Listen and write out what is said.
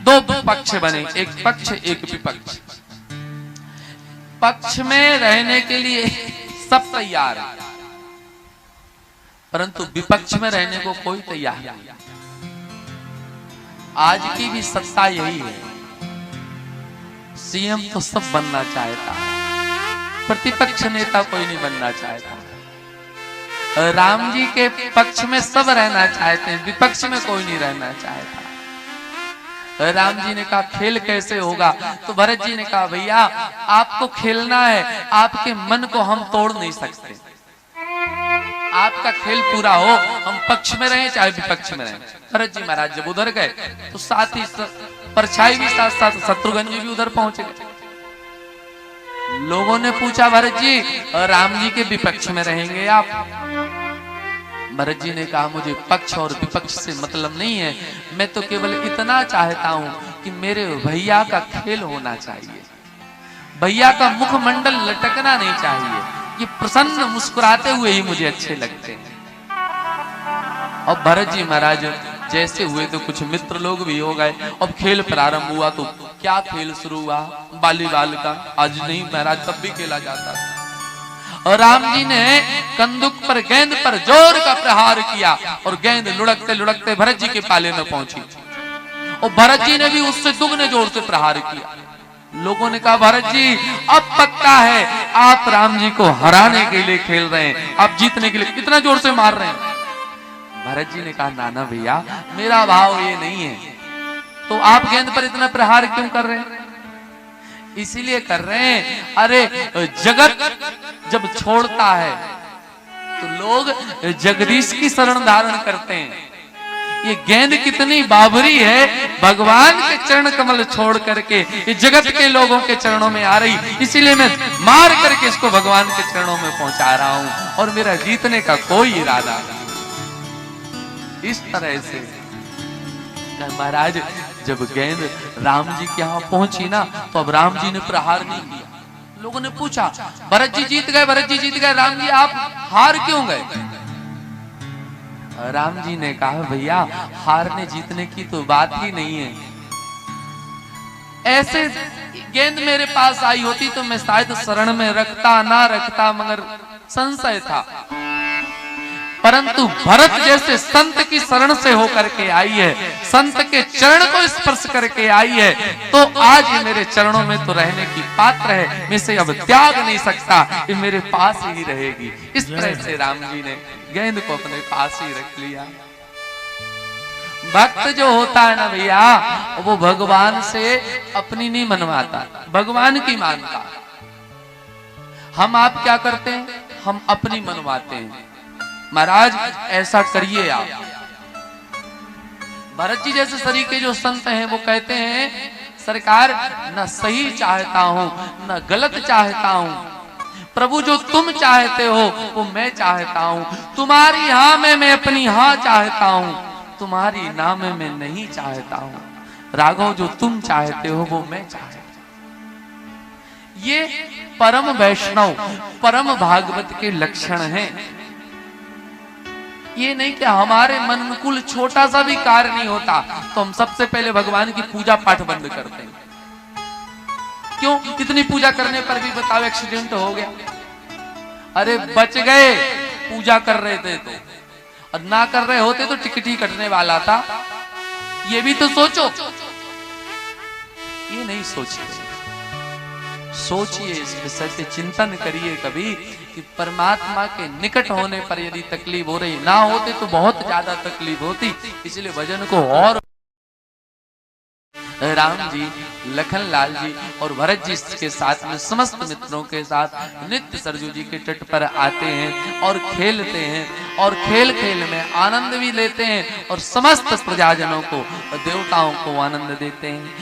दो पक्ष बने, एक पक्ष एक विपक्ष। पक्ष में रहने के लिए सब तैयार है, परंतु विपक्ष में रहने को कोई तैयार नहीं। आज की भी सत्ता यही है, सीएम तो सब बनना चाहता है, प्रतिपक्ष नेता कोई नहीं बनना चाहता। राम जी के पक्ष में सब रहना चाहते हैं, विपक्ष में कोई नहीं रहना चाहता। राम जी ने कहा खेल कैसे होगा, तो भरत जी ने कहा भैया आपको खेलना है, आपके मन को हम तोड़ नहीं सकते। आपका खेल पूरा हो, हम पक्ष में रहें चाहे विपक्ष में रहें। भरत जी महाराज जब उधर गए तो साथ ही परछाई भी साथ साथ शत्रुघ्न जी भी उधर पहुंचे गए। लोगों ने पूछा भरत जी राम जी के विपक्ष में रहेंगे आप? भरत जी ने कहा मुझे पक्ष और विपक्ष से मतलब नहीं है, मैं तो केवल इतना चाहता हूं कि मेरे भैया का खेल होना चाहिए, भैया का मुखमंडल लटकना नहीं चाहिए, ये प्रसन्न मुस्कुराते हुए ही मुझे अच्छे लगते हैं। और भरत जी महाराज जैसे हुए तो कुछ मित्र लोग भी हो गए। अब खेल प्रारंभ हुआ तो क्या खेल शुरू हुआ, वॉलीबॉल का। आज नहीं महाराज तब भी खेला जाता था। और राम जी ने कंदुक पर गेंद पर जोर का प्रहार किया और गेंद लुढ़कते लुढ़कते भरत जी के पाले में पहुंची और भरत जी ने भी उससे दुगने जोर से प्रहार किया। लोगों ने कहा भरत जी अब पक्का है आप राम जी को हराने के लिए खेल रहे हैं, आप जीतने के लिए इतना जोर से मार रहे हैं। भरत जी ने कहा नाना भैया मेरा भाव ये नहीं है, तो आप गेंद पर इतना प्रहार क्यों कर रहे हैं? इसीलिए कर रहे हैं, अरे जगत जब छोड़ता है तो लोग जगदीश की शरण धारण करते हैं। ये गेंद कितनी बाबरी है, भगवान के चरण कमल छोड़ करके ये जगत के लोगों के चरणों में आ रही, इसीलिए मैं मार करके इसको भगवान के चरणों में पहुंचा रहा हूं और मेरा जीतने का कोई इरादा नहीं। इस तरह से महाराज जब गेंद राम जी के यहां पहुंची ना तो अब राम जी ने प्रहार नहीं किया। लोगों ने पूछा भरत जी जीत गए, भरत जी जीत गए, राम जी आप हार क्यों गए? राम जी ने कहा भैया हारने जीतने की तो बात ही नहीं है, ऐसे गेंद मेरे पास आई होती तो मैं शायद शरण में रखता ना रखता, मगर संशय था। परंतु भरत जैसे संत की शरण से होकर के आई है, संत के चरण को स्पर्श करके आई है, तो आज ये मेरे चरणों में तो रहने की पात्र है, मैं इसे अब त्याग नहीं सकता, ये मेरे पास ही रहेगी। इस तरह से राम जी ने गेंद को अपने पास ही रख लिया। भक्त जो होता है ना भैया वो भगवान से अपनी नहीं मनवाता, भगवान की मानता। हम आप क्या करते हैं, हम अपनी मनवाते हैं। महाराज ऐसा करिए आप। भरत जी जैसे शरीर के जो संत हैं वो कहते हैं सरकार न सही चाहता हूं न गलत चाहता हूं, प्रभु जो तुम चाहते हो वो मैं चाहता हूं, तुम्हारी हाँ में मैं अपनी हाँ चाहता हूं, तुम्हारी ना में मैं नहीं चाहता हूं, राघव जो तुम चाहते हो वो मैं चाहता हूं। ये परम वैष्णव परम भागवत के लक्षण हैं। ये नहीं कि हमारे मन में कुल छोटा सा भी कार्य नहीं होता तो हम सबसे पहले भगवान की पूजा पाठ बंद करते हैं। क्यों? कितनी पूजा करने पर भी बताओ एक्सीडेंट हो गया, अरे बच गए, पूजा कर रहे थे तो, और ना कर रहे होते तो टिकट ही कटने वाला था। ये भी तो सोचो, ये नहीं सोचिए। सोचिए, इस विषय पे चिंतन करिए कभी कि परमात्मा के निकट होने पर यदि तकलीफ हो रही ना होते तो बहुत ज्यादा तकलीफ होती। इसलिए भजन को और राम जी, लखन लाल जी और भरत जी के साथ में समस्त मित्रों के साथ नित्य सरजू जी के तट पर आते हैं और खेलते हैं और खेल खेल में आनंद भी लेते हैं और समस्त प्रजाजनों को देवताओं को आनंद देते हैं।